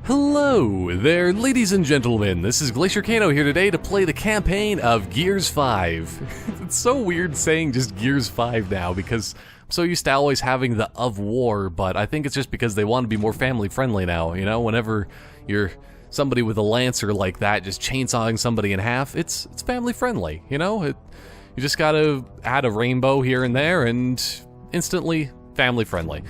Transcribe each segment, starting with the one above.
Hello there, ladies and gentlemen. This is Glaciercano here today to play the campaign of Gears 5. It's so weird saying just Gears 5 now because I'm so used to always having the of war, but I think it's just because they want to be more family friendly now, you know? Whenever you're somebody with a lancer like that just chainsawing somebody in half, it's family friendly, you know? You just gotta add a rainbow here and there and instantly family friendly.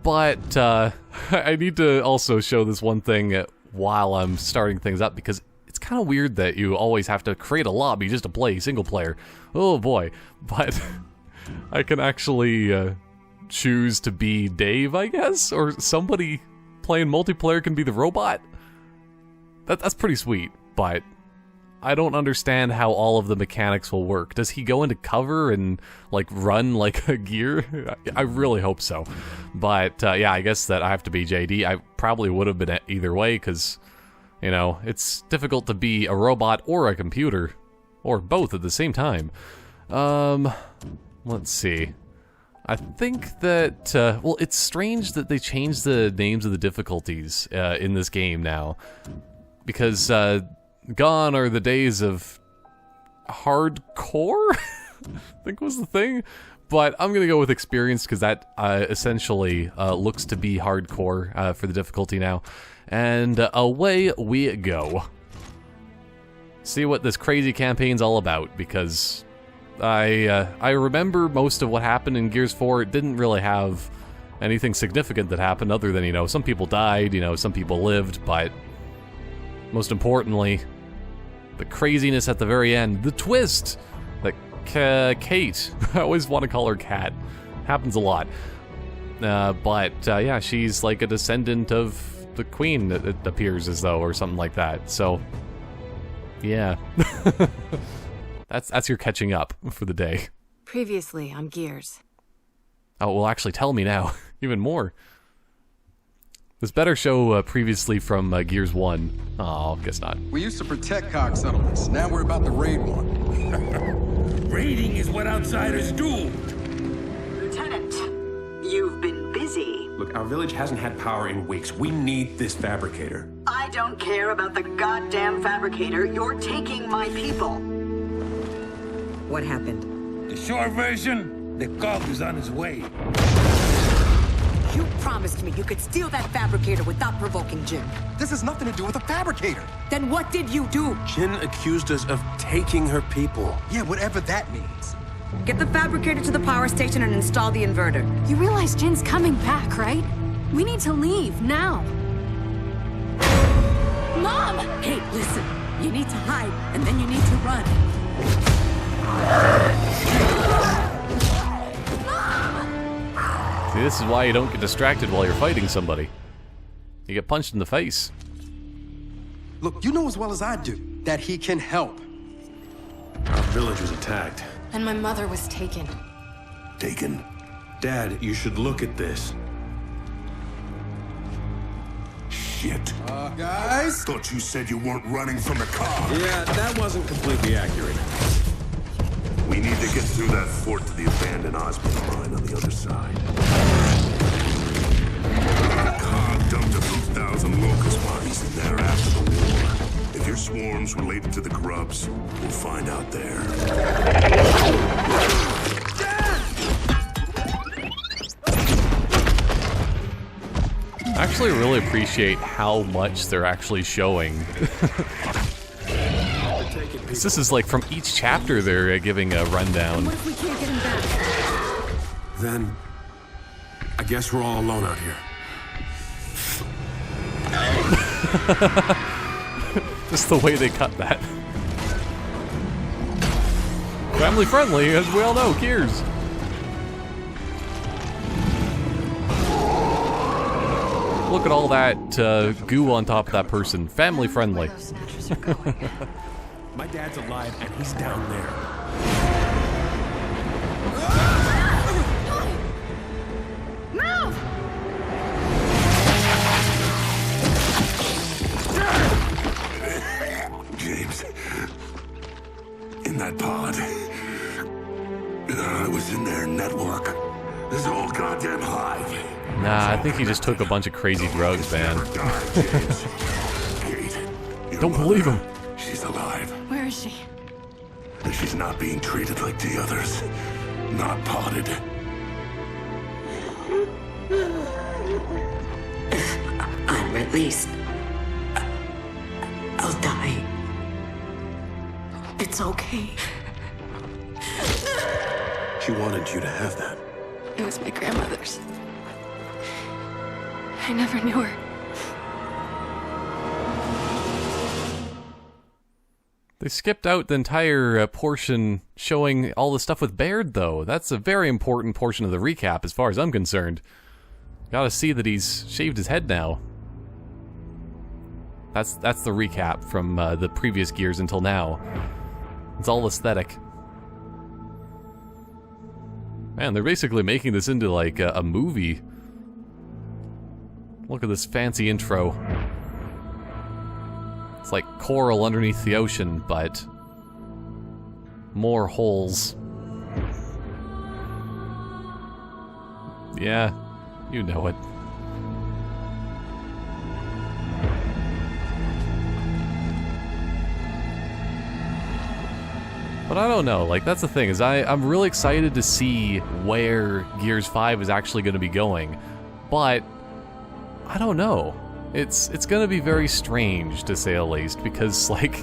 But I need to also show this one thing while I'm starting things up because it's kind of weird that you always have to create a lobby just to play single player. Oh boy. But I can actually choose to be Dave, I guess? Or somebody playing multiplayer can be the robot? That's pretty sweet, but I don't understand how all of the mechanics will work. Does he go into cover and, like, run like a gear? I really hope so. But, yeah, I guess that I have to be JD. I probably would have been either way, because, you know, it's difficult to be a robot or a computer. Or both at the same time. Let's see. I think that, well, it's strange that they changed the names of the difficulties in this game now. Because, gone are the days of hardcore, I think was the thing. But I'm going to go with experienced because that essentially looks to be hardcore for the difficulty now. And away we go. See what this crazy campaign's all about, because I remember most of what happened in Gears 4. It didn't really have anything significant that happened other than, you know, some people died, you know, some people lived, but most importantly, the craziness at the very end, the twist that Kait, I always want to call her Cat, happens a lot. But yeah, she's like a descendant of the Queen, it appears as though, or something like that. So, yeah, that's your catching up for the day. Previously on Gears. Oh, well, actually, tell me now, even more. This better show previously from Gears 1. Oh, guess not. We used to protect cog settlements. Now we're about to raid one. Raiding is what outsiders do. Lieutenant, you've been busy. Look, our village hasn't had power in weeks. We need this fabricator. I don't care about the goddamn fabricator. You're taking my people. What happened? The short version, the cog is on his way. You promised me you could steal that fabricator without provoking Jin. This has nothing to do with a fabricator. Then what did you do? Jin accused us of taking her people. Yeah, whatever that means. Get the fabricator to the power station and install the inverter. You realize Jin's coming back, right? We need to leave, now. Mom! Hey, listen. You need to hide, and then you need to run. See, this is why you don't get distracted while you're fighting somebody. You get punched in the face. Look, you know as well as I do that he can help. Our village was attacked. And my mother was taken. Taken? Dad, you should look at this. Shit. Guys? Thought you said you weren't running from the cog. Yeah, that wasn't completely accurate. We need to get through that fort to the abandoned assortment mine on the other side. The cog dumped a few thousand locust bodies in there after the war. If your swarm's related to the grubs, we'll find out there. I actually really appreciate how much they're actually showing. This is like from each chapter they're giving a rundown. What if we can't get him back? Then, I guess we're all alone out here. Just the way they cut that. Family friendly, as we all know, Gears. Look at all that goo on top of that person. Family friendly. Where those snatchers are going. My dad's alive, and he's down there. Move! James, in that pod, I was in their network. This whole goddamn hive. Nah, I think he just took a bunch of crazy drugs, man. Kait, Don't believe him. She's alive. Where is she? But she's not being treated like the others. Not potted. I'm released. I'll die. It's okay. She wanted you to have that. It was my grandmother's. I never knew her. They skipped out the entire portion showing all the stuff with Baird, though. That's a very important portion of the recap, as far as I'm concerned. Gotta see that he's shaved his head now. That's the recap from the previous Gears until now. It's all aesthetic. Man, they're basically making this into like a movie. Look at this fancy intro. It's like coral underneath the ocean, but more holes. Yeah, you know it. But I don't know, like, that's the thing, is I'm really excited to see where Gears 5 is actually going to be going. But I don't know. It's going to be very strange, to say the least, because, like,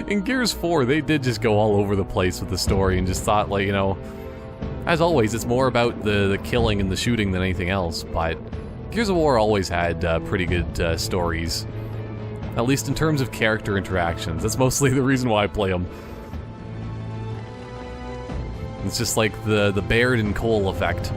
in Gears 4, they did just go all over the place with the story and just thought, like, you know, as always, it's more about the killing and the shooting than anything else, but Gears of War always had pretty good stories. At least in terms of character interactions. That's mostly the reason why I play them. It's just like the Baird and Cole effect.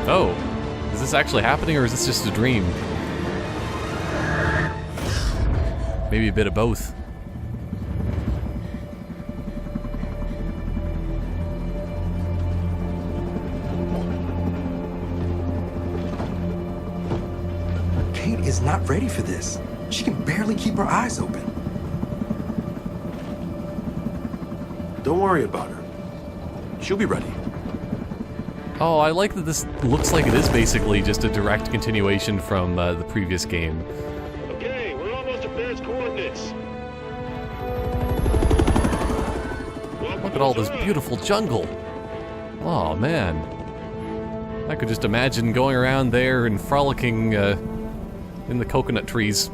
Oh, is this actually happening or is this just a dream? Maybe a bit of both. Kait is not ready for this. She can barely keep her eyes open. Don't worry about her. She'll be ready. Oh, I like that this looks like it is basically just a direct continuation from the previous game. Okay, we're almost at base coordinates. Look at all this beautiful jungle. Oh, man. I could just imagine going around there and frolicking in the coconut trees.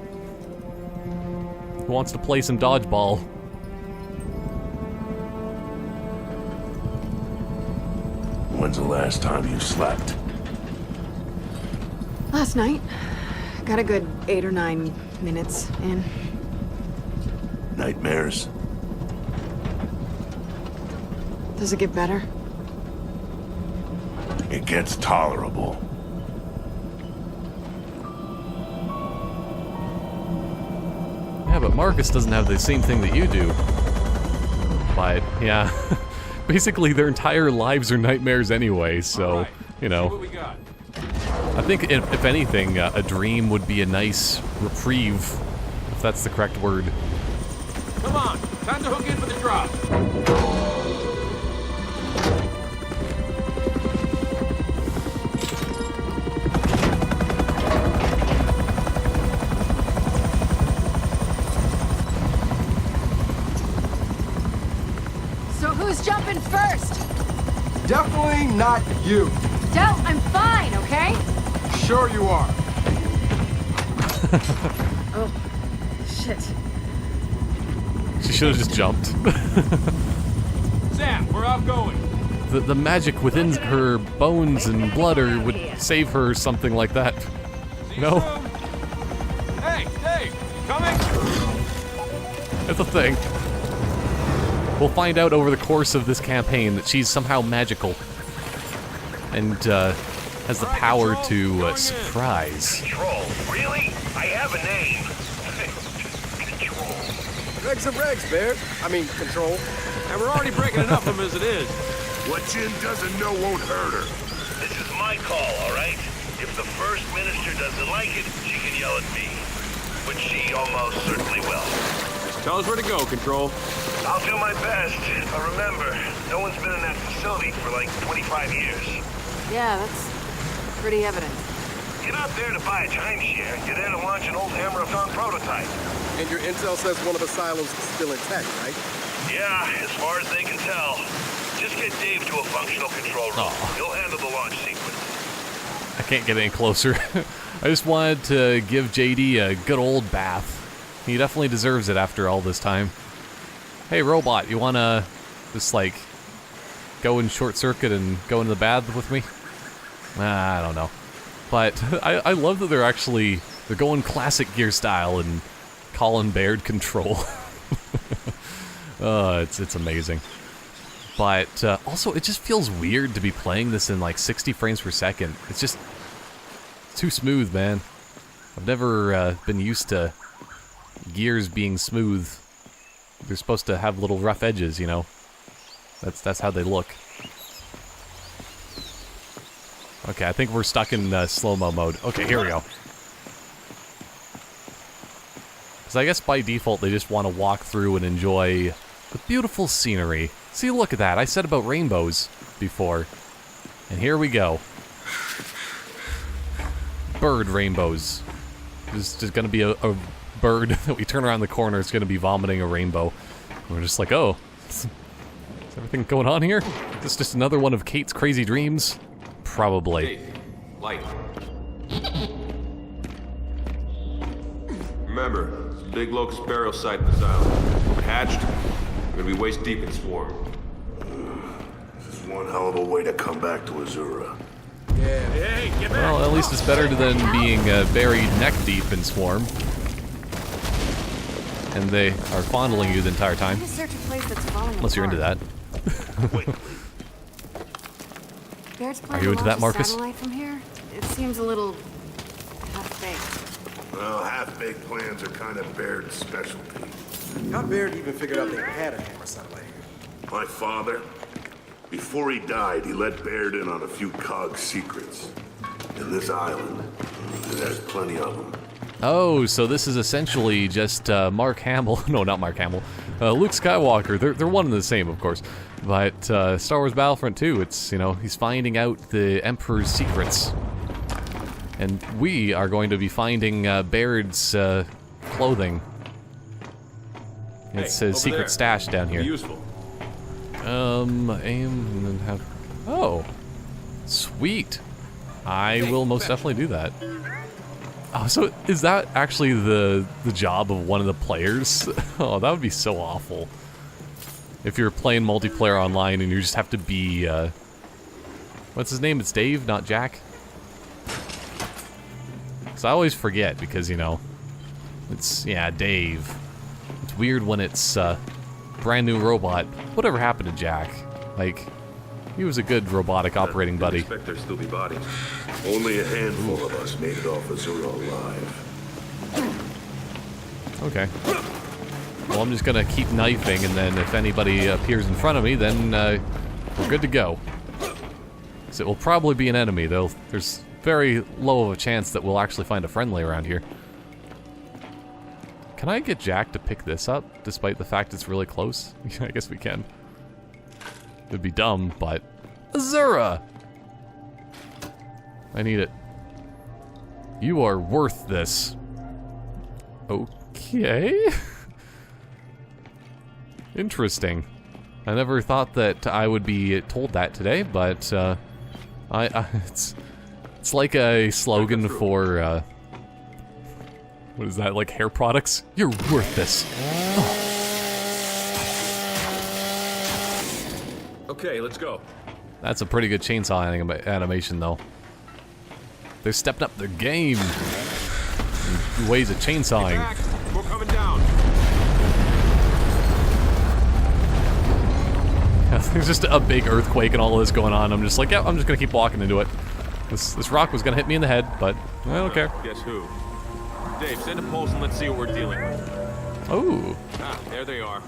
Who wants to play some dodgeball? When's the last time you slept? Last night. Got a good 8 or 9 minutes in. Nightmares? Does it get better? It gets tolerable. Yeah, but Marcus doesn't have the same thing that you do. But, yeah. Basically, their entire lives are nightmares anyway, so, you know. I think, if anything, a dream would be a nice reprieve, if that's the correct word. Come on, time to hook in for the drop. So who's jumping first? Definitely not you. Del, I'm fine, okay? Sure you are. Oh, shit. She should have just jumped. Sam, we're outgoing. The magic within her bones and blood would save her, something like that. See you No? soon. Hey, Dave, you coming? It's a thing. We'll find out over the course of this campaign that she's somehow magical. And, has the power to, surprise. Control, really? I have a name. Control. Regs are regs, Bear. I mean, Control. And we're already breaking enough of them as it is. What Jin doesn't know won't hurt her. This is my call, all right? If the First Minister doesn't like it, she can yell at me. Which she almost certainly will. Just tell us where to go, Control. I'll do my best. But remember, no one's been in that facility for like 25 years. Yeah, that's pretty evident. You're not there to buy a timeshare. You're there to launch an old Hammer-a-thon prototype. And your intel says one of the silos is still intact, right? Yeah, as far as they can tell. Just get Dave to a functional control room. He'll handle the launch sequence. I can't get any closer. I just wanted to give JD a good old bath. He definitely deserves it after all this time. Hey, robot, you wanna just, like, go in short circuit and go into the bath with me? I don't know. But I love that they're going classic Gear style and calling Baird control. It's amazing. But also, it just feels weird to be playing this in like 60 frames per second. It's just too smooth, man. I've never been used to Gears being smooth. They're supposed to have little rough edges, you know. That's how they look. Okay, I think we're stuck in slow-mo mode. Okay, here we go. Because I guess by default they just want to walk through and enjoy the beautiful scenery. See, look at that. I said about rainbows before. And here we go. Bird rainbows. There's just going to be a bird that we turn around the corner. It's going to be vomiting a rainbow. And we're just like, oh, is everything going on here? Is this just another one of Kait's crazy dreams? Probably. Hey, light. Remember, it's a big locust burial site in this island. We're hatched. We're gonna be waist deep in swarm. This is one hell of a way to come back to Azura. Hey, get back! Well, at least it's better than being buried neck deep in swarm. And they are fondling you the entire time. I'm gonna search a place that's falling Unless you're into that. Are you into that, Marcus? Satellite from here? It seems a little half-baked. Well, half-baked plans are kind of Baird's specialty. How Baird even figured out they had a Hammer satellite here? My father, before he died, he let Baird in on a few COG secrets. In this island, there's plenty of them. Oh, so this is essentially just Mark Hamill. No, not Mark Hamill. Luke Skywalker. They're one and the same, of course. But Star Wars Battlefront 2, it's, you know, he's finding out the Emperor's secrets. And we are going to be finding Baird's clothing. It's his secret there. stash down here. Useful. Aim and then have... Oh. Sweet. I will most definitely do that. Oh, so is that actually the job of one of the players? Oh, that would be so awful. If you're playing multiplayer online and you just have to be, what's his name? It's Dave, not Jack? So I always forget because, you know, it's, yeah, Dave. It's weird when it's, brand new robot. Whatever happened to Jack? Like, he was a good robotic operating buddy. I expect there still be bodies. Only a handful of us made it off Azura alive. Okay. Well, I'm just gonna keep knifing, and then if anybody appears in front of me, then we're good to go. So it will probably be an enemy, though. There's very low of a chance that we'll actually find a friendly around here. Can I get Jack to pick this up, despite the fact it's really close? I guess we can. It'd be dumb, but... Azura! I need it. You are worth this. Okay. Interesting. I never thought that I would be told that today, but it's like a slogan for what is that, like hair products? You're worth this. Oh. Okay, let's go. That's a pretty good chainsaw animation, though. They're stepping up their game. In ways of chainsawing. We're coming down. There's just a big earthquake and all of this going on. I'm just like, yeah, I'm just gonna keep walking into it. This rock was gonna hit me in the head, but I don't care. Guess who? Dave, send a pulse and let's see what we're dealing with. Oh. Ah, there they are.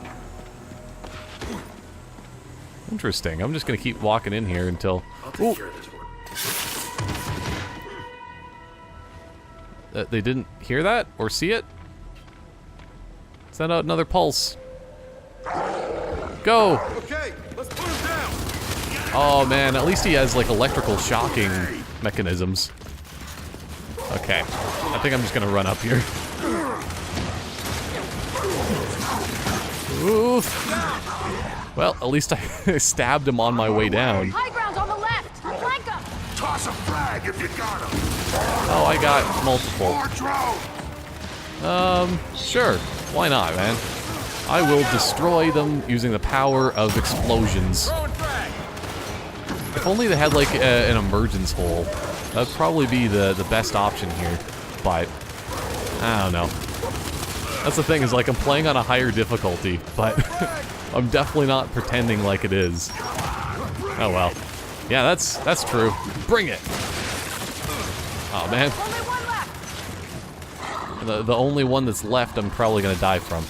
Interesting. I'm just gonna keep walking in here until... I'll take care of this one. They didn't hear that? Or see it? Send out another pulse. Go! Okay, let's put him down. Oh man, at least he has like electrical shocking mechanisms. Okay, I think I'm just gonna run up here. Oof. Well, at least I stabbed him on my way down. High ground on the left. Flank him. Toss a flag if you got him. Oh, I got multiple. More drone. Sure. Why not, man? I will destroy them using the power of explosions. If only they had like an emergence hole. That'd probably be the best option here. But I don't know. That's the thing, is like I'm playing on a higher difficulty, but I'm definitely not pretending like it is. Oh well. Yeah, that's true. Bring it. Oh man. The only one that's left I'm probably gonna die from.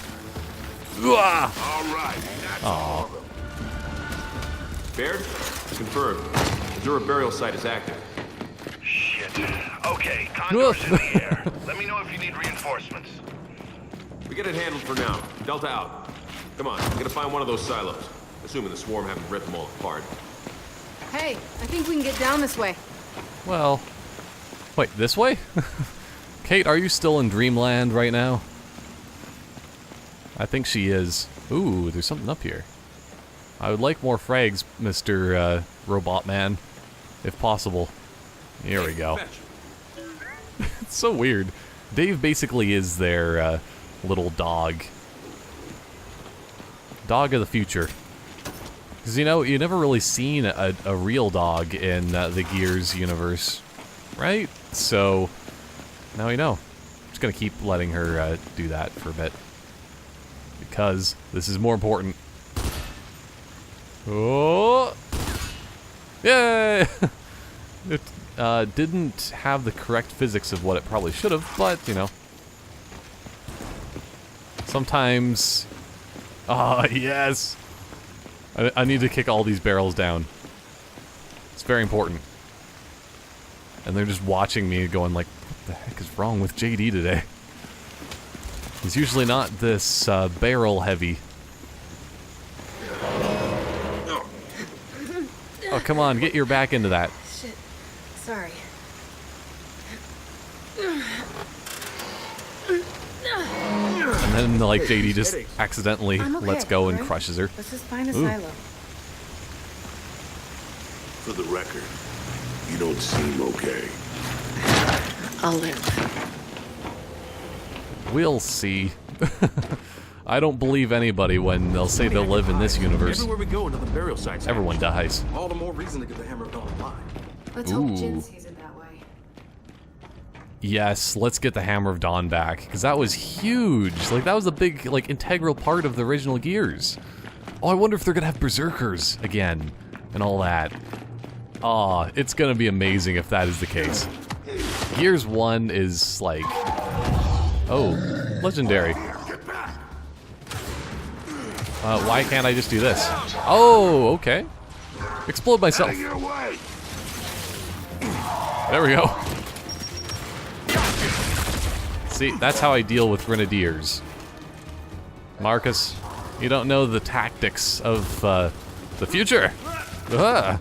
All right. Aw. Baird? Confirmed. The Dura burial site is active. Shit. Okay, Condor's in the air. Let me know if you need reinforcements. We get it handled for now. Delta out. Come on, we gotta find one of those silos. Assuming the swarm haven't ripped them all apart. Hey, I think we can get down this way. Well, wait, this way? Kait, are you still in Dreamland right now? I think she is. Ooh, there's something up here. I would like more frags, Mr. Robot Man, if possible. Here we go. It's so weird. Dave basically is their little dog. Dog of the future. Because, you know, you never really seen a real dog in the Gears universe, right? So, now we know. I'm just gonna keep letting her do that for a bit. Because this is more important. Oh! Yay! It didn't have the correct physics of what it probably should have, but, you know. Sometimes... Ah, yes! I need to kick all these barrels down. It's very important. And they're just watching me going like, what the heck is wrong with JD today? He's usually not this barrel heavy. Oh, come on, get your back into that. Shit. Sorry. And then, like, JD just accidentally lets go and crushes her. Let's just find a silo. For the record, you don't seem okay. I'll live. We'll see. I don't believe anybody when they'll say they'll live in this universe. Everywhere we go, another burial site. Everyone dies. All the more reason to get the Hammer of Dawn alive. Let's hope Jin sees it that way. Yes, let's get the Hammer of Dawn back, because that was huge. Like, that was a big, like, integral part of the original Gears. Oh, I wonder if they're gonna have Berserkers again, and all that. Aw, it's gonna be amazing if that is the case. Gears 1 is, like... Oh, legendary. Why can't I just do this? Oh, okay. Explode myself. There we go. See, that's how I deal with Grenadiers. Marcus, you don't know the tactics of the future. I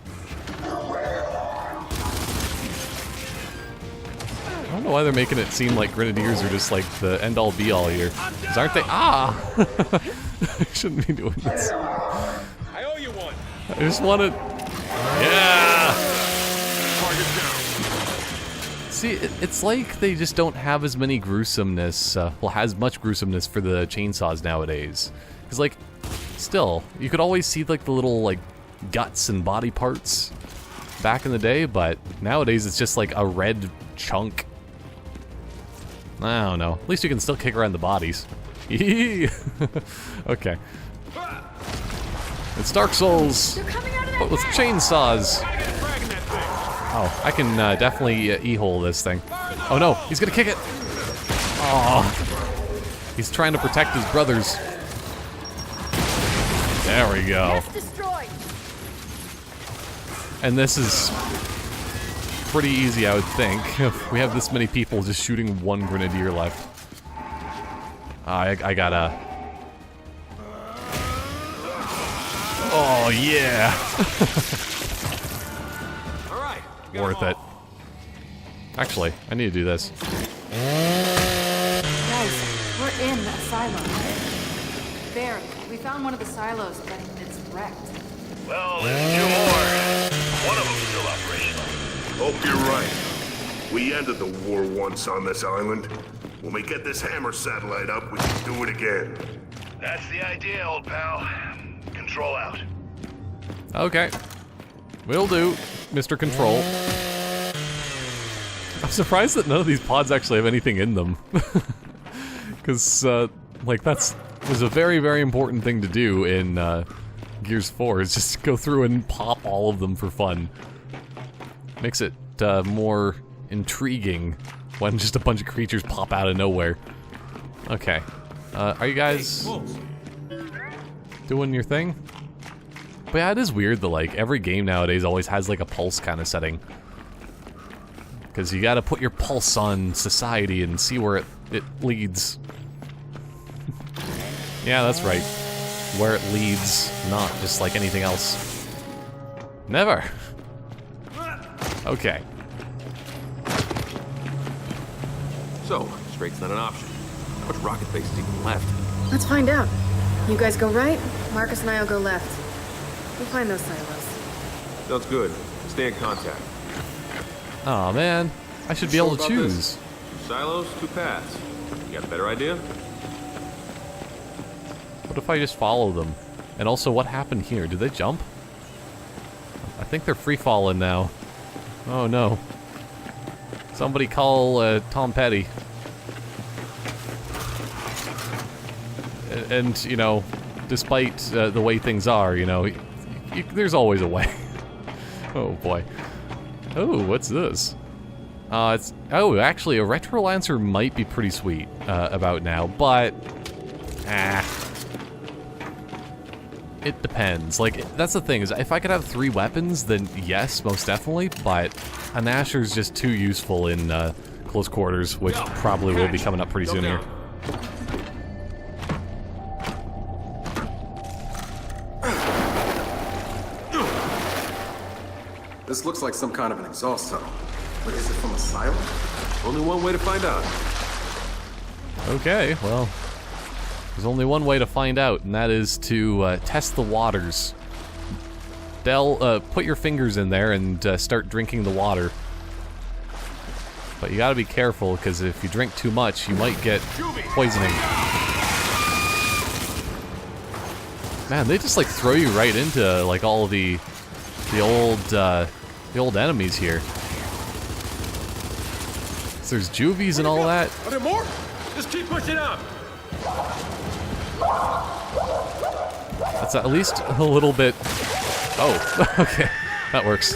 don't know why they're making it seem like Grenadiers are just like the end-all be-all here. 'Cause aren't they? Ah! I shouldn't be doing this. I owe you one. I just wanted... Yeah! See, it's like they just don't have as many gruesomeness, well, as much gruesomeness for the chainsaws nowadays. Because, like, still, you could always see, like, the little, like, guts and body parts back in the day, but nowadays it's just, like, a red chunk. I don't know. At least you can still kick around the bodies. Okay. It's Dark Souls, but with chainsaws. Oh, I can definitely e-hole this thing. Oh no, he's gonna kick it! Oh, he's trying to protect his brothers. There we go. And this is pretty easy, I would think. If we have this many people just shooting one grenadier left. I gotta... Oh, yeah! Alright. Worth it. Actually, I need to do this. Guys, we're in a silo. There, we found one of the silos, but it's wrecked. Well, there's 2 more. One of them's still operational. Hope you're right. We ended the war once on this island. When we get this hammer satellite up, we can do it again. That's the idea, old pal. Control out. Okay. Will do, Mr. Control. I'm surprised that none of these pods actually have anything in them. Because, like, was a very, very important thing to do in, Gears 4, is just go through and pop all of them for fun. Makes it, more intriguing when just a bunch of creatures pop out of nowhere. Okay. Are you guys doing your thing? But yeah, it is weird that, like, every game nowadays always has, like, a pulse kind of setting. Because you gotta put your pulse on society and see where it leads. Yeah, that's right. Where it leads, not just like anything else. Never! Okay. So, straight's not an option. How much rocket base is even left? Let's find out. You guys go right, Marcus and I will go left. We'll find those silos. Sounds good. Stay in contact. Aw, man. I should be able to choose. This? 2 silos, 2 paths. You got a better idea? What if I just follow them? And also, what happened here? Did they jump? I think they're free-falling now. Oh, no. Somebody call, Tom Petty. And, you know, despite the way things are, you know, there's always a way. Oh, boy. Oh, what's this? Actually, a Retro Lancer might be pretty sweet about now, but... It depends. Like, that's the thing, is if I could have 3 weapons, then yes, most definitely, but a Gnasher's just too useful in close quarters, which probably will be coming up pretty soon here. This looks like some kind of an exhaust tunnel. But is it from a silo? Only one way to find out. Okay, well, there's only one way to find out, and that is to test the waters. Del, put your fingers in there and start drinking the water. But you gotta be careful, because if you drink too much, you might get poisoning. Man, they just like throw you right into like all of the old enemies here. So there's juvies and all that. Are there more? Just keep pushing up. That's at least a little bit... Oh, okay. That works.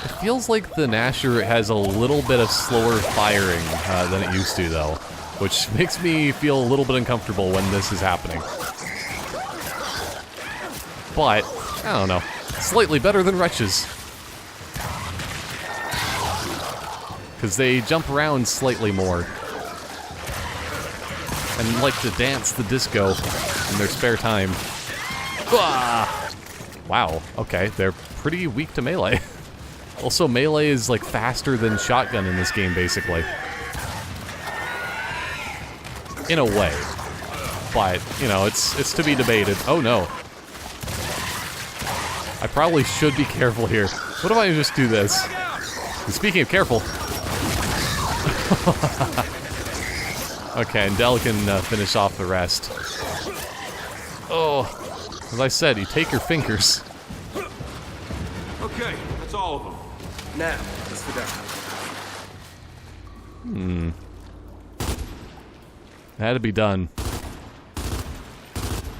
It feels like the Gnasher has a little bit of slower firing than it used to, though. Which makes me feel a little bit uncomfortable when this is happening. But, I don't know. Slightly better than Wretches. Because they jump around slightly more. And like to dance the disco in their spare time. Ah! Wow, okay, they're pretty weak to melee. Also, melee is like faster than shotgun in this game, basically. In a way. But, you know, it's to be debated. Oh no. I probably should be careful here. What if I just do this? And speaking of careful... Okay, and Del can finish off the rest. Oh, as I said, you take your fingers. Okay, that's all of them. Now, let's go down. It had to be done.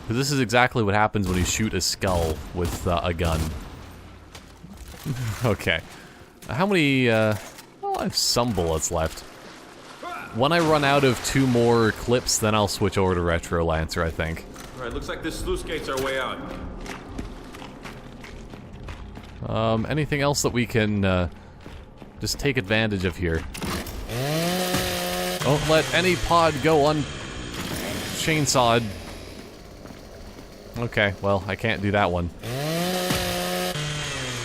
Because this is exactly what happens when you shoot a skull with a gun. Okay. How many, well, I have some bullets left. When I run out of 2 more clips, then I'll switch over to Retro Lancer, I think. Alright, looks like this sluice gate's our way out. Anything else that we can just take advantage of here? Don't let any pod go chainsawed. Okay, well, I can't do that one.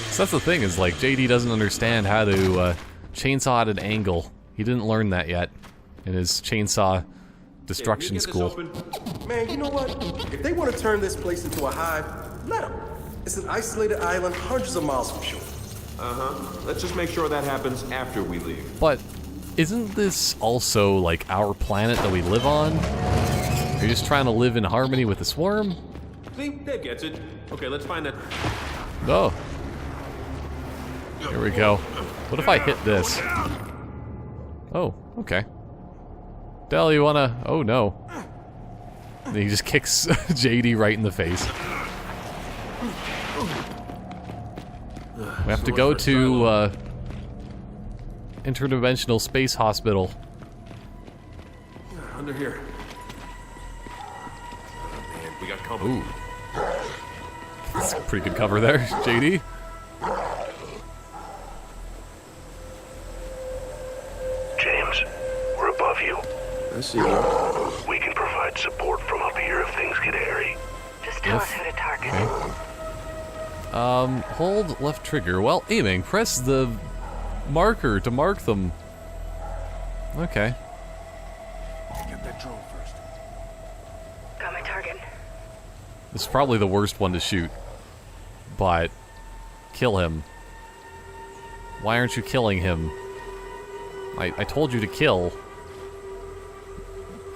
So that's the thing, is like, JD doesn't understand how to chainsaw at an angle. He didn't learn that yet in his chainsaw destruction school. Man, you know what? If they want to turn this place into a hive, let them. It's an isolated island hundreds of miles from shore. Let's just make sure that happens after we leave. But isn't this also, like, our planet that we live on? Are you just trying to live in harmony with the swarm? See, Dave gets it. Okay, let's find that. Oh. Here we go. What if I hit this? Oh, okay. Del, you wanna... Oh, no. And he just kicks JD right in the face. We have to go to, Interdimensional Space Hospital. Under here. Oh, man, we got company. Ooh. That's a pretty good cover there, JD. James, we're above you. I see you. We can provide support from up here if things get hairy. Just tell us who to target. Okay. Hold left trigger while aiming. Press the marker to mark them. Okay. Get that drone first. Got my target. This is probably the worst one to shoot. But kill him. Why aren't you killing him? I told you to kill.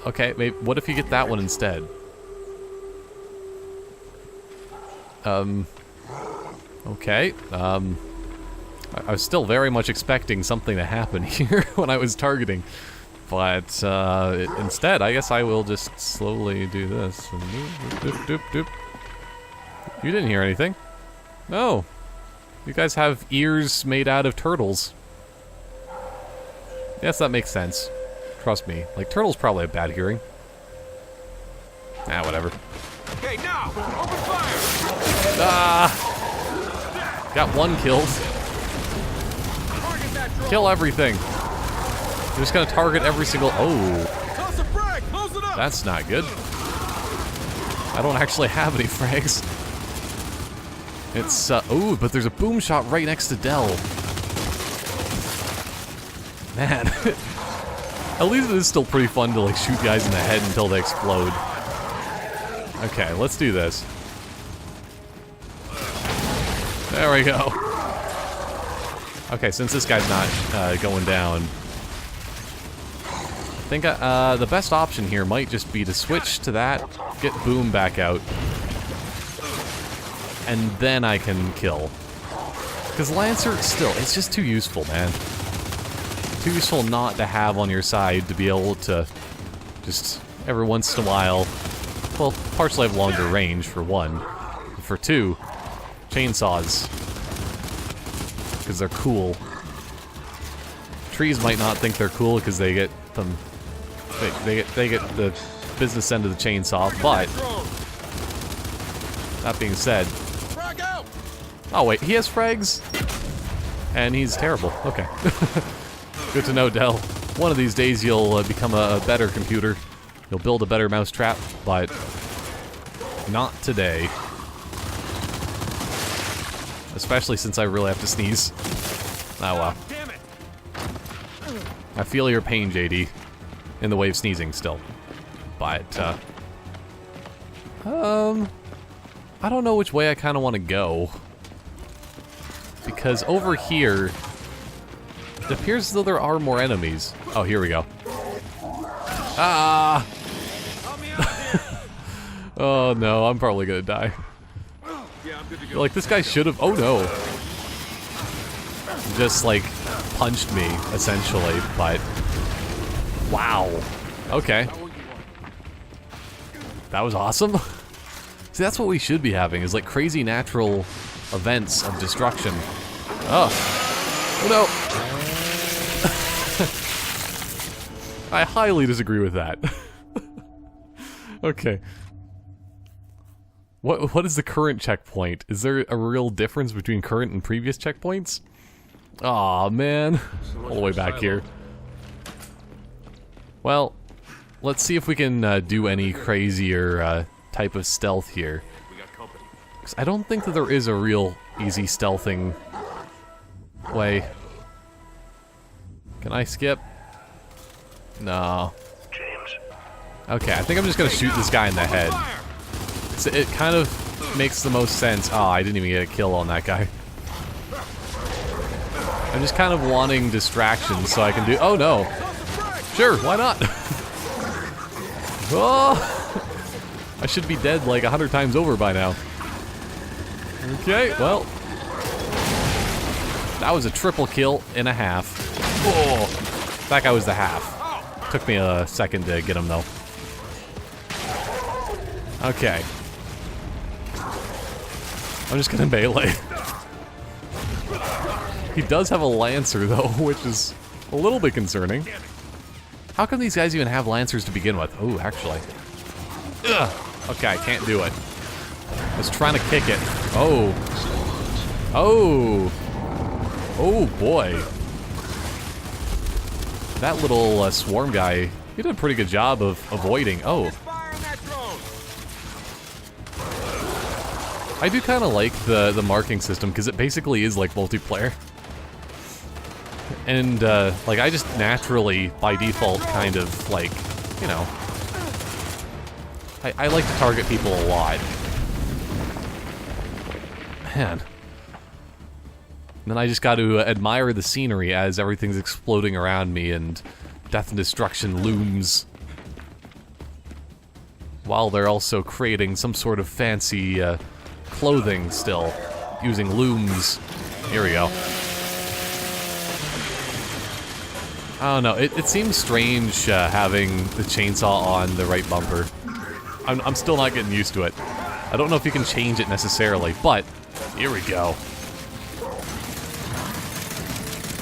Okay, maybe, what if you get that one instead? Okay, I was still very much expecting something to happen here when I was targeting. But, instead, I guess I will just slowly do this. Doop, doop, doop. You didn't hear anything. No. You guys have ears made out of turtles. Yes, that makes sense. Trust me. Like, turtles probably have bad hearing. Ah, whatever. Okay, now! Open fire! Ah! Got one killed. Kill everything. You're just gonna target every single... Oh. That's not good. I don't actually have any frags. It's, oh, but there's a boom shot right next to Del. Man. At least it is still pretty fun to, like, shoot guys in the head until they explode. Okay, let's do this. There we go. Okay, since this guy's not going down, I think the best option here might just be to switch to that, get Boom back out, and then I can kill. Because Lancer, still, it's just too useful, man. Too useful not to have on your side to be able to just, every once in a while, well, partially have longer range, for one. But for two, chainsaws. Because they're cool. Trees might not think they're cool because they get them... They get the business end of the chainsaw, but... That being said... Oh wait, he has frags? And he's terrible. Okay. Good to know, Del. One of these days you'll become a better computer. You'll build a better mousetrap, but... Not today. Especially since I really have to sneeze. Oh well. I feel your pain, JD. In the way of sneezing still. But, I don't know which way I kind of want to go. Because over here, it appears as though there are more enemies. Oh, here we go. Ah! Oh no, I'm probably gonna die. Like, this guy should have... Oh no. Just, like, punched me, essentially, but... Wow. Okay. That was awesome. See, that's what we should be having, is like crazy natural events of destruction. Oh. Oh no. I highly disagree with that. Okay. What is the current checkpoint? Is there a real difference between current and previous checkpoints? Aw, man. All the way back here. Well, let's see if we can do any crazier type of stealth here. 'Cause I don't think that there is a real easy stealthing way. Can I skip? No. Okay, I think I'm just gonna shoot this guy in the head. So it kind of makes the most sense. Oh, I didn't even get a kill on that guy. I'm just kind of wanting distractions so I can do... Oh, no. Sure, why not? Oh! I should be dead like 100 times over by now. Okay, well... That was a triple kill and a half. Oh! That guy was the half. Took me a second to get him, though. Okay. I'm just gonna melee. He does have a Lancer, though, which is a little bit concerning. How come these guys even have Lancers to begin with? Oh, actually. Ugh. Okay, I can't do it. I was trying to kick it. Oh. Oh. Oh, boy. That little swarm guy, he did a pretty good job of avoiding. Oh. I do kind of like the marking system, because it basically is like multiplayer. And, like, I just naturally, by default, kind of, like, you know... I like to target people a lot. Man. And then I just got to admire the scenery as everything's exploding around me and death and destruction looms. While they're also creating some sort of fancy, clothing still, using looms. Here we go. I don't know, it seems strange having the chainsaw on the right bumper. I'm still not getting used to it. I don't know if you can change it necessarily, but here we go.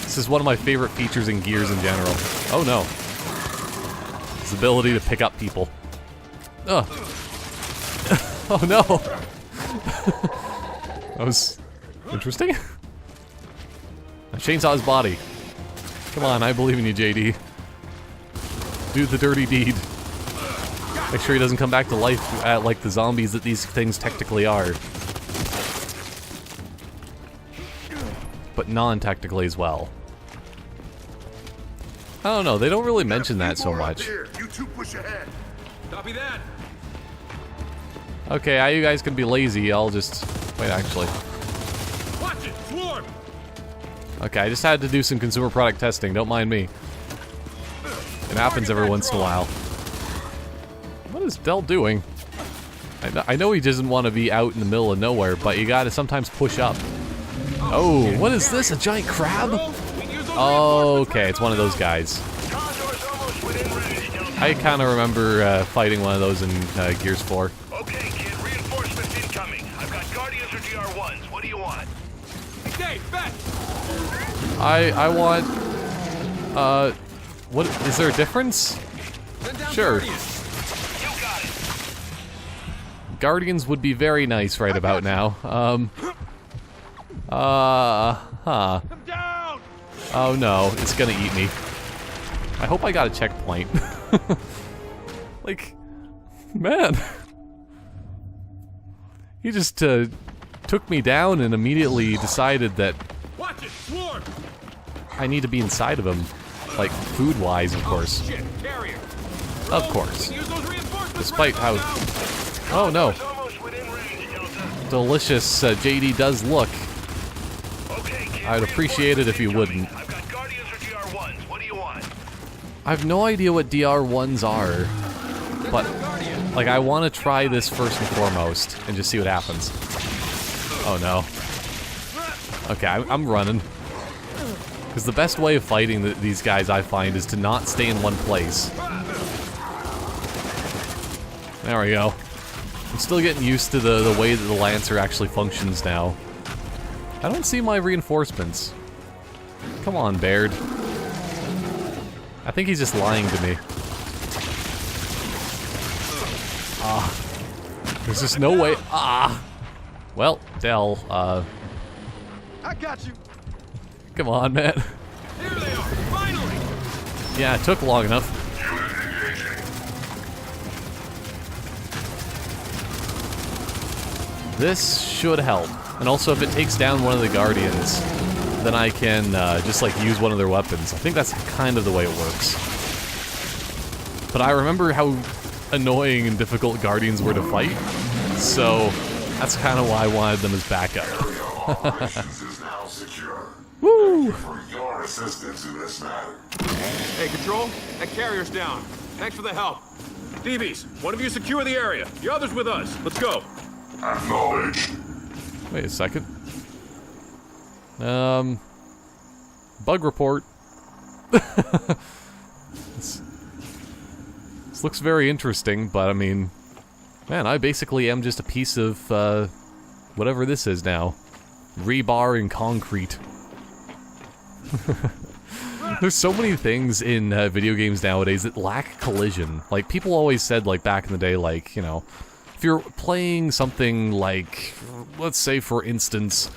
This is one of my favorite features in Gears in general. Oh no. His ability to pick up people. Ugh. Oh no. That was interesting. I chainsaw his body. Come on, I believe in you, JD. Do the dirty deed. Make sure he doesn't come back to life like the zombies that these things technically are. But non-technically as well. I don't know, they don't really mention that so much. You two push ahead. Copy that. Okay, you guys can be lazy, I'll just... Wait, actually. Watch it, swarm. Okay, I just had to do some consumer product testing, don't mind me. It happens every once in a while. What is Del doing? I know he doesn't want to be out in the middle of nowhere, but you gotta sometimes push up. Oh, what is this? A giant crab? Okay, it's one of those guys. I kind of remember fighting one of those in Gears 4. Okay, kid, reinforcements incoming. I've got Guardians or DR1s. What do you want? Hey, bet. I want... what? Is there a difference? Sure. Guardians would be very nice right about now. Huh. Oh no, it's gonna eat me. I hope I got a checkpoint. Like, man. He just took me down and immediately decided that I need to be inside of him. Like, food-wise, of course. Of course. Despite how... Oh no. Delicious JD does look. I'd appreciate it if you wouldn't. I have no idea what DR1s are, but like I want to try this first and foremost and just see what happens. Oh no. Okay, I'm running. Because the best way of fighting these guys, I find, is to not stay in one place. There we go. I'm still getting used to the way that the Lancer actually functions now. I don't see my reinforcements. Come on, Baird. I think he's just lying to me. Ah. There's just no way. Ah! Well, Del, I got you. come on, man. Here they are, finally! Yeah, it took long enough. This should help. And also, if it takes down one of the Guardians, then I can just, like, use one of their weapons. I think that's kind of the way it works. But I remember how annoying and difficult Guardians were to fight, so that's kind of why I wanted them as backup. Woo! For your assistance in this matter. Hey, Control, that carrier's down. Thanks for the help. DBs, one of you secure the area. The other's with us. Let's go. Acknowledged. Wait a second. Bug report. This looks very interesting, but I mean, man, I basically am just a piece of, whatever this is now. Rebar and concrete. There's so many things in video games nowadays that lack collision. Like, people always said, like, back in the day, like, you know, if you're playing something like, let's say, for instance,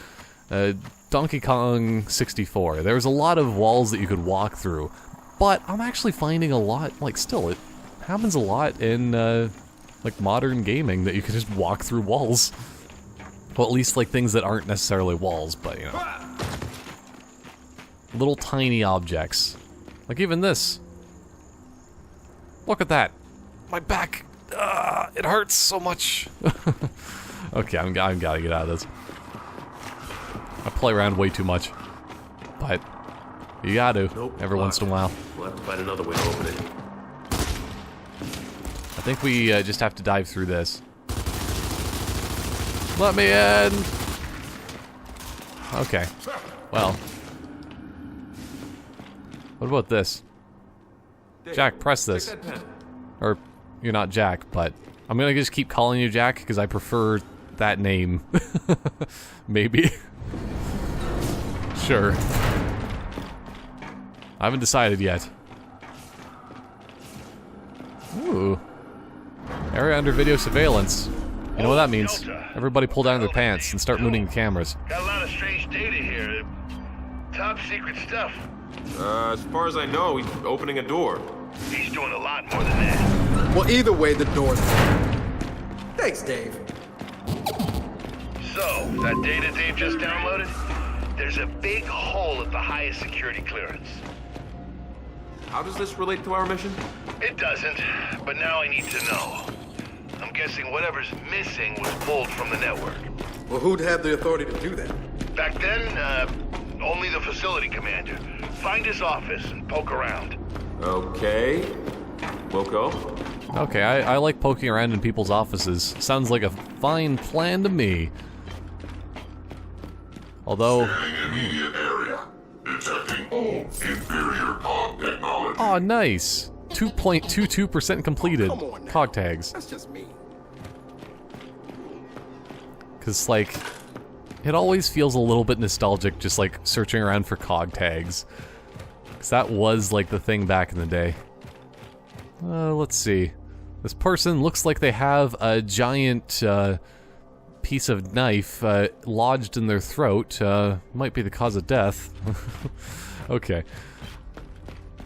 Donkey Kong 64, there's a lot of walls that you could walk through. But I'm actually finding a lot, like, still, it happens a lot in, like, modern gaming that you can just walk through walls. Well, at least, like, things that aren't necessarily walls, but, you know. Little tiny objects. Like even this. Look at that. My back. It hurts so much. Okay, I'm gotta get out of this. I play around way too much. But you gotta, every once in a while. We'll have to find another way to open it. I think we just have to dive through this. Let me in! Okay. Well. What about this? Jack, press this. Or, you're not Jack, but I'm gonna just keep calling you Jack because I prefer that name. Maybe. Sure. I haven't decided yet. Ooh. Area under video surveillance. You know what that means. Everybody pull down their pants and start moving the cameras. Got a lot of strange data here. Top secret stuff. As far as I know, he's opening a door. He's doing a lot more than that. Well, either way, the door's open. Thanks, Dave. So, that data Dave just downloaded? There's a big hole at the highest security clearance. How does this relate to our mission? It doesn't, but now I need to know. I'm guessing whatever's missing was pulled from the network. Well, who'd have the authority to do that? Back then, only the facility commander. Find his office and poke around. Okay. We'll go. Okay, I like poking around in people's offices. Sounds like a fine plan to me. Although... Immediate area. Detecting all inferior cog technology. Aw, nice! 2.22% completed. Come on now. Cog tags. That's just me. Cause, like, it always feels a little bit nostalgic just, like, searching around for cog tags. Cause that was, like, the thing back in the day. Let's see. This person looks like they have a giant, piece of knife, lodged in their throat. Might be the cause of death. Okay.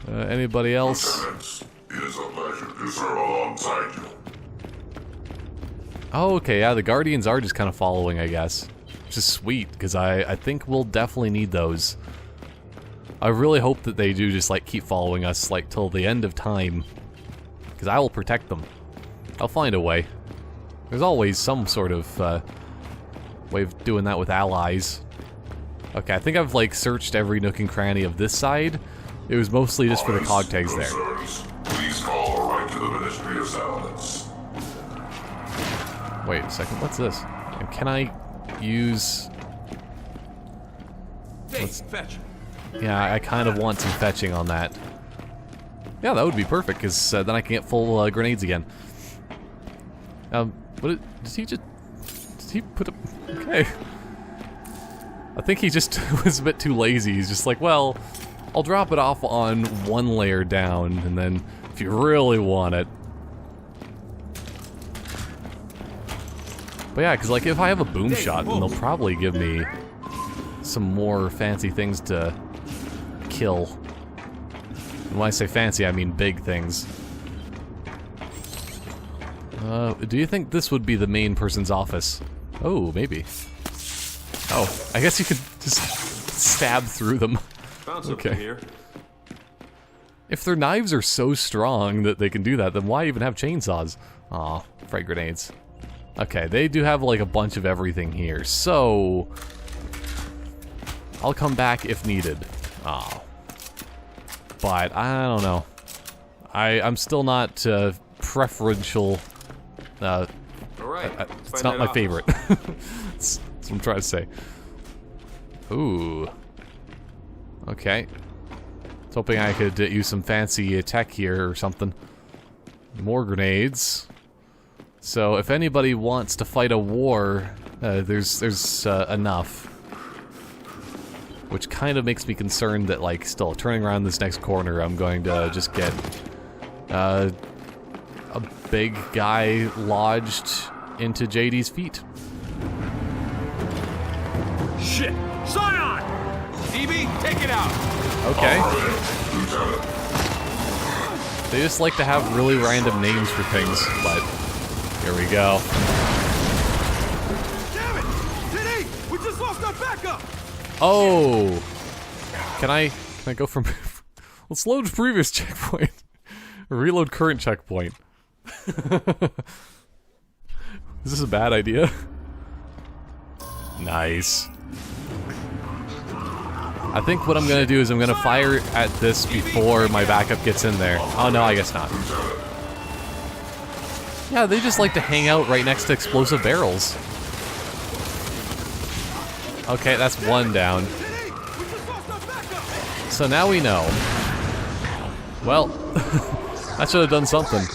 Anybody else? Lieutenants, it is a pleasure to serve alongside you. Oh, okay, yeah, the Guardians are just kind of following, I guess. Which is sweet, because I think we'll definitely need those. I really hope that they do just, like, keep following us, like, till the end of time. Because I will protect them. I'll find a way. There's always some sort of, way of doing that with allies. Okay, I think I've, like, searched every nook and cranny of this side. It was mostly just for the cog tags there. Please call right to the Ministry of Settlements. Wait a second, what's this? And can I use... Fetch. Yeah, I kind of want some fetching on that. Yeah, that would be perfect, because then I can get full grenades again. Does he put up... Okay. I think he just was a bit too lazy. He's just like, well, I'll drop it off on one layer down, and then if you really want it... But yeah, because like if I have a boom shot, then they'll probably give me some more fancy things to kill. And when I say fancy, I mean big things. Do you think this would be the main person's office? Oh, maybe. Oh, I guess you could just stab through them. Found something here. If their knives are so strong that they can do that, then why even have chainsaws? Aw, frag grenades. Okay, they do have like a bunch of everything here, so I'll come back if needed. Aw. But I don't know. I'm still not preferential. All right. It's not my favorite. That's what I'm trying to say. Ooh. Okay. I was hoping I could use some fancy tech here or something. More grenades. So if anybody wants to fight a war, there's enough. Which kind of makes me concerned that, like, still turning around this next corner, I'm going to just get a big guy lodged into JD's feet. Shit! Scion! DB, take it out! Okay. They just like to have really random names for things, but here we go. Damn it! TD! We just lost our backup! Oh! Can I go from... Let's load previous checkpoint. Reload current checkpoint. Is this a bad idea? Nice. I think what I'm gonna do is I'm gonna fire at this before my backup gets in there. Oh no, I guess not. Yeah, they just like to hang out right next to explosive barrels. Okay, that's one down. So now we know. Well, I should have done something.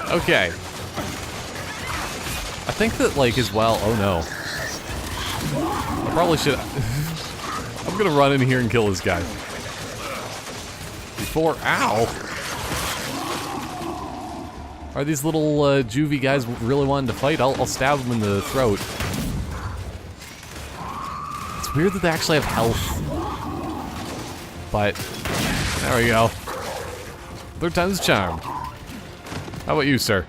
Okay. I think that, like, as well... Oh, no. I probably should... I'm gonna run in here and kill this guy. Before... Ow! Are these little juvie guys really wanting to fight? I'll stab them in the throat. It's weird that they actually have health. But... There we go. Third time's a charm. How about you, sir?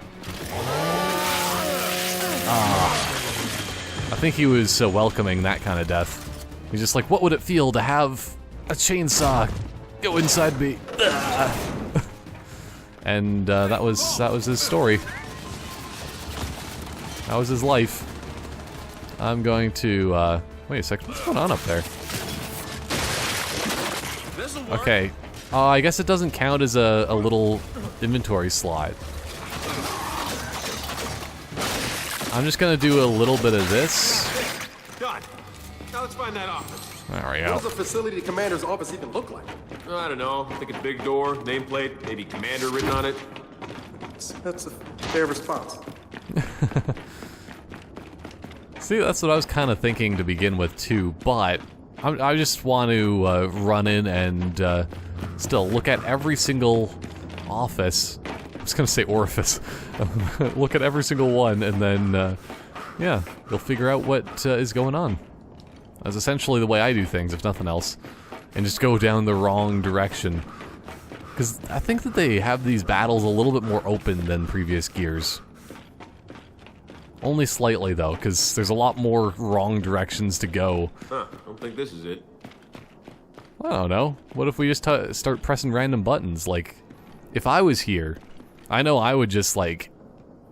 I think he was welcoming that kind of death. He's just like, what would it feel to have a chainsaw go inside me? And that was his story. That was his life. I'm going to wait a second. What's going on up there? Okay. I guess it doesn't count as a little inventory slot. I'm just gonna do a little bit of this. Done. Now let's find that office. There we go. What does the facility commander's office even look like? I don't know. I think it's big door, nameplate, maybe commander written on it. That's a fair response. See, that's what I was kind of thinking to begin with too, but I just want to run in and still look at every single office. I was gonna say orifice. Look at every single one, and then, yeah, you'll figure out what is going on. That's essentially the way I do things, if nothing else. And just go down the wrong direction. Because I think that they have these battles a little bit more open than previous Gears. Only slightly, though, because there's a lot more wrong directions to go. Huh, don't think this is it. I don't know. What if we just start pressing random buttons? Like, if I was here, I know I would just, like,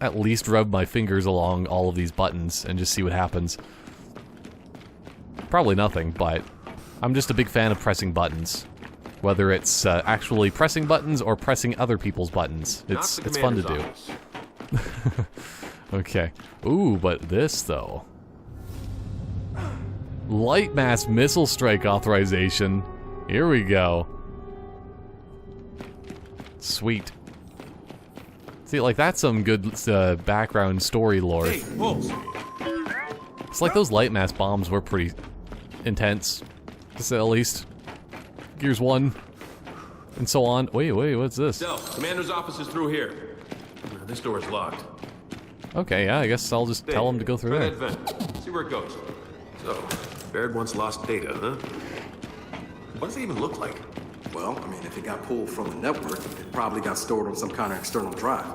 at least rub my fingers along all of these buttons and just see what happens. Probably nothing, but I'm just a big fan of pressing buttons. Whether it's actually pressing buttons or pressing other people's buttons. It's fun to do. Okay. Ooh, but this, though. Light mass missile strike authorization. Here we go. Sweet. See, like, that's some good background story lore. Hey, Wolves. It's like those light mass bombs were pretty intense, to say the least. Gears 1, and so on. Wait, what's this? Del, commander's office is through here. This door is locked. Okay, yeah, I guess I'll just tell him to go through Try there. that vent. See where it goes. So, Baird once lost data, huh? What does it even look like? Well, I mean, if it got pulled from the network, it probably got stored on some kind of external drive.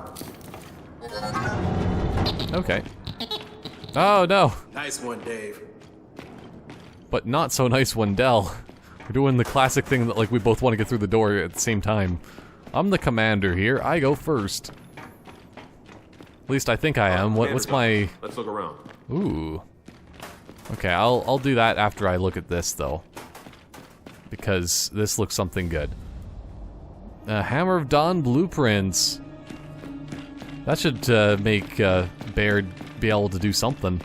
Okay. Oh, no. Nice one, Dave. But not so nice one, Dell. We're doing the classic thing that, like, we both want to get through the door at the same time. I'm the commander here. I go first. At least I think I am. What's my... Let's look around. Ooh. Okay, I'll do that after I look at this, though. Because this looks something good. Hammer of Dawn blueprints. That should make Baird be able to do something.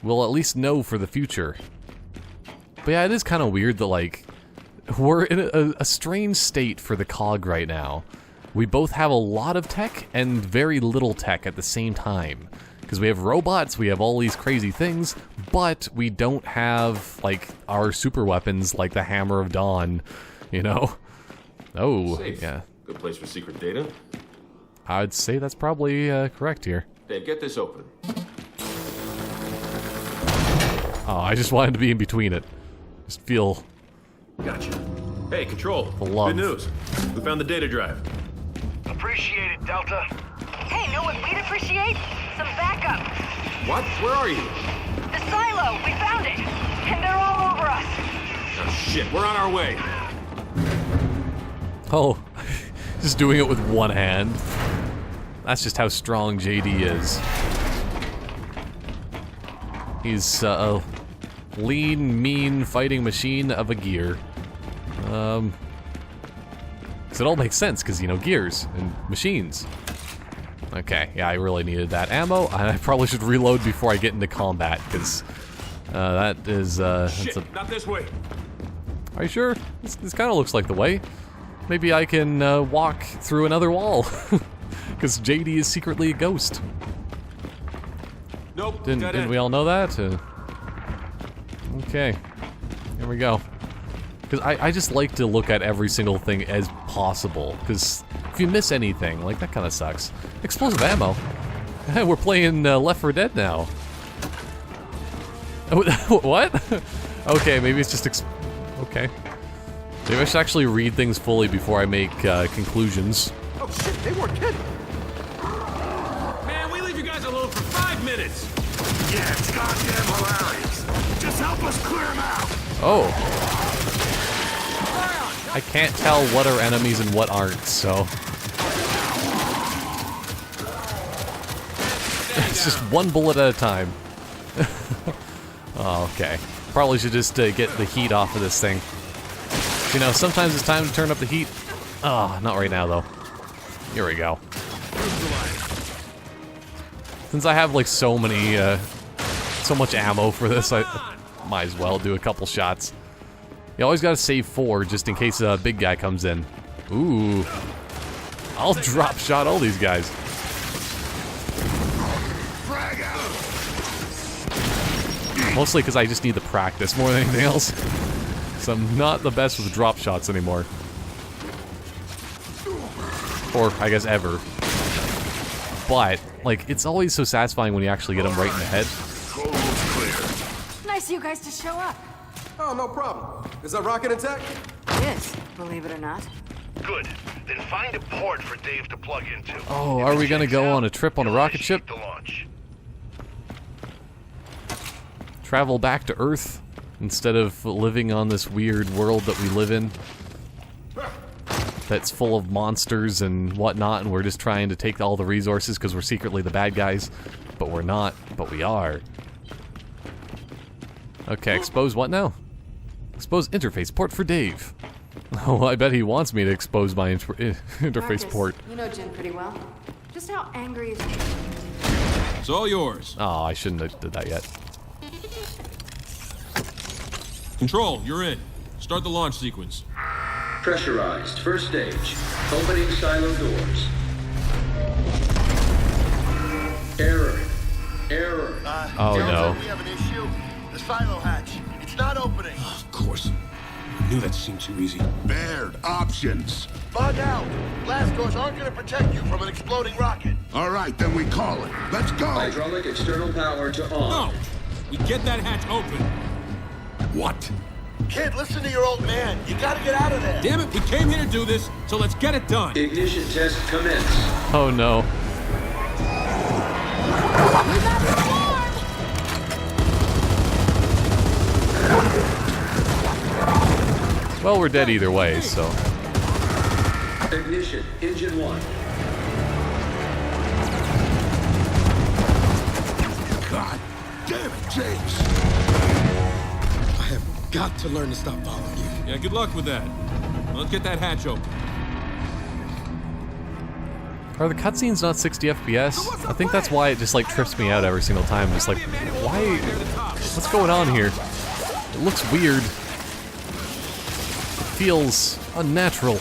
We'll at least know for the future. But yeah, it is kind of weird that, like, we're in a strange state for the COG right now. We both have a lot of tech and very little tech at the same time. Because we have robots, we have all these crazy things, but we don't have, like, our super weapons like the Hammer of Dawn, you know? Oh, Safe. Yeah. Good place for secret data. I'd say that's probably correct here. Dave, get this open. Oh, I just wanted to be in between it. Just feel... Gotcha. Hey, Control. Love. Good news. We found the data drive. Appreciate it, Delta. Hey, know what we'd appreciate? Some backup. What? Where are you? The silo. We found it. And they're all over us. Oh, shit. We're on our way. Oh, just doing it with one hand. That's just how strong JD is. He's a lean, mean fighting machine of a gear. 'Cause it all makes sense, because, you know, gears and machines. Okay, yeah, I really needed that ammo. I probably should reload before I get into combat, because that is, Shit, not this way. Are you sure? This kind of looks like the way. Maybe I can walk through another wall. Because JD is secretly a ghost. Nope, Didn't we all know that? Okay, here we go. Because I just like to look at every single thing as possible. Because if you miss anything, like, that kind of sucks. Explosive ammo. We're playing Left 4 Dead now. What? Okay, maybe it's just okay. Maybe I should actually read things fully before I make conclusions. Oh shit, they weren't kidding. Man, we leave you guys alone for 5 minutes. Yeah, it's goddamn hilarious. Just help us clear them out. Oh. I can't tell what are enemies and what aren't, so... It's just one bullet at a time. Oh, okay. Probably should just get the heat off of this thing. You know, sometimes it's time to turn up the heat. Oh, not right now, though. Here we go. Since I have, like, so many, so much ammo for this, I might as well do a couple shots. You always gotta save 4, just in case a big guy comes in. Ooh. I'll drop shot all these guys. Mostly because I just need the practice more than anything else. So I'm not the best with drop shots anymore. Or, I guess, ever. But, like, it's always so satisfying when you actually get them right in the head. Nice of you guys to show up. Oh, no problem. Is that rocket intact? It is, believe it or not. Good. Then find a port for Dave to plug into. Oh, are we gonna go on a trip on a rocket ship? The launch. Travel back to Earth instead of living on this weird world that we live in. That's full of monsters and whatnot, and we're just trying to take all the resources because we're secretly the bad guys. But we're not, but we are. Okay, expose what now? Expose interface port for Dave. Oh, I bet he wants me to expose my interface Marcus, port. You know Jim pretty well. Just how angry is he? It's all yours. Oh, I shouldn't have did that yet. Control, you're in. Start the launch sequence. Pressurized. First stage. Opening silo doors. Error. Error. Oh no. We have an issue. The silo hatch. It's not opening. Of course. Knew that seemed too easy. Baird, options. Bug out. Blast doors aren't going to protect you from an exploding rocket. All right, then we call it. Let's go. Hydraulic external power to on. No! We get that hatch open. What? Kid, listen to your old man. You got to get out of there. Damn it, we came here to do this, so let's get it done. Ignition test commence. Oh no. Well, we're dead either way, so. Ignition, engine 1. God damn it, James. I have got to learn to stop following you. Yeah, good luck with that. Let's get that hatch open. Are the cutscenes not 60 FPS? I think that's why it just like trips me out every single time. Just like, why? What's going on here? It looks weird. It feels unnatural.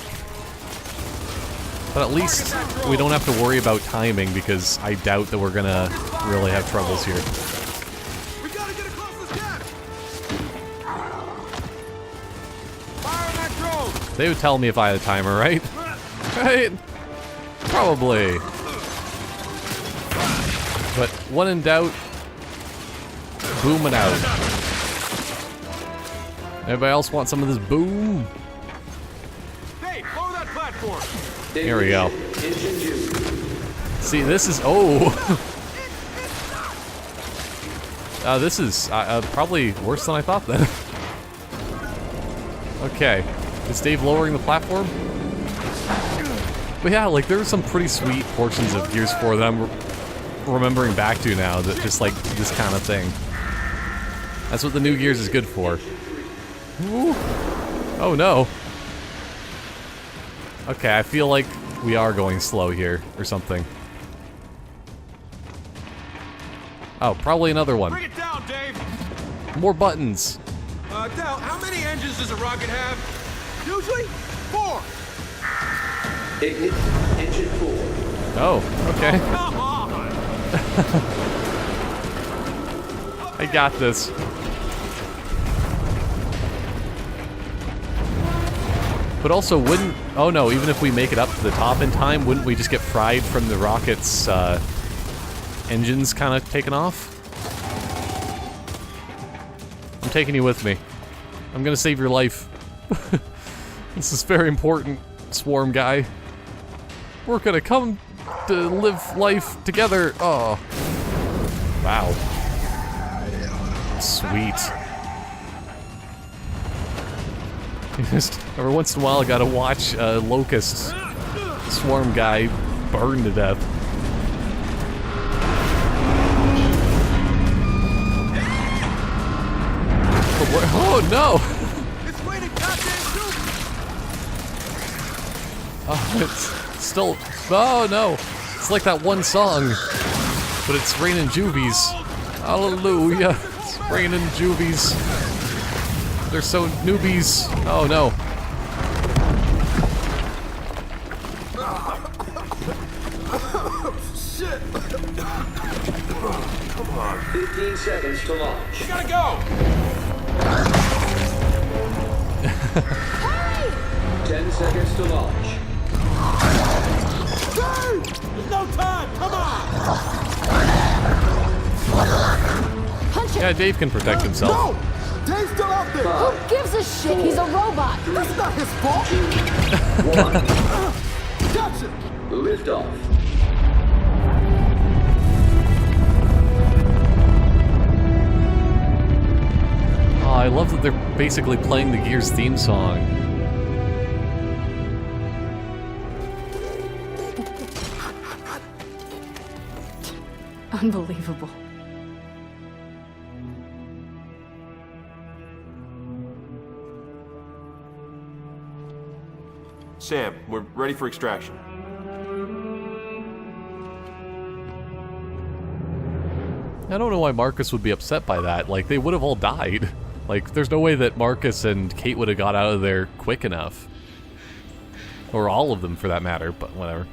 But at least we don't have to worry about timing because I doubt that we're gonna really have troubles here. We gotta get across this gap! Fire on that drone! They would tell me if I had a timer, right? Right? Probably. But when in doubt, boom it out. Anybody else want some of this boom? Hey, lower that platform! Here we go. See, this is... Oh! This is probably worse than I thought then. Okay. Is Dave lowering the platform? But yeah, like, there are some pretty sweet portions of Gears 4 that I'm remembering back to now, that just, like, this kind of thing. That's what the new Gears is good for. Ooh. Oh, no. Okay, I feel like we are going slow here, or something. Oh, probably another one. Bring it down, Dave! More buttons. Del, how many engines does a rocket have? Usually 4. Engine 4. Oh, okay. Come on! I got this. But also, wouldn't... Oh no, even if we make it up to the top in time, wouldn't we just get fried from the rocket's engines kind of taken off? I'm taking you with me. I'm gonna save your life. This is very important, Swarm guy. We're gonna come to live life together. Oh. Wow. Sweet. Just every once in a while I gotta watch Locust Swarm guy burn to death. Oh no! It's raining goddamn soup! Oh, it's still... Oh no! It's like that one song, but it's raining juvies. Hallelujah! It's raining juvies. They're so newbies. Oh no. Shit! Come on. 15 seconds to launch. You gotta go! 10 seconds to launch. There's no time! Come on! Punch him! Yeah, Dave can protect himself. No! Dave's still out there! Who gives a shit? He's a robot! That's not his fault! 1. Gotcha! Lift off. Oh, I love that they're basically playing the Gears theme song. Unbelievable. Sam, we're ready for extraction. I don't know why Marcus would be upset by that. Like, they would have all died. Like, there's no way that Marcus and Kait would have got out of there quick enough. Or all of them, for that matter, but whatever.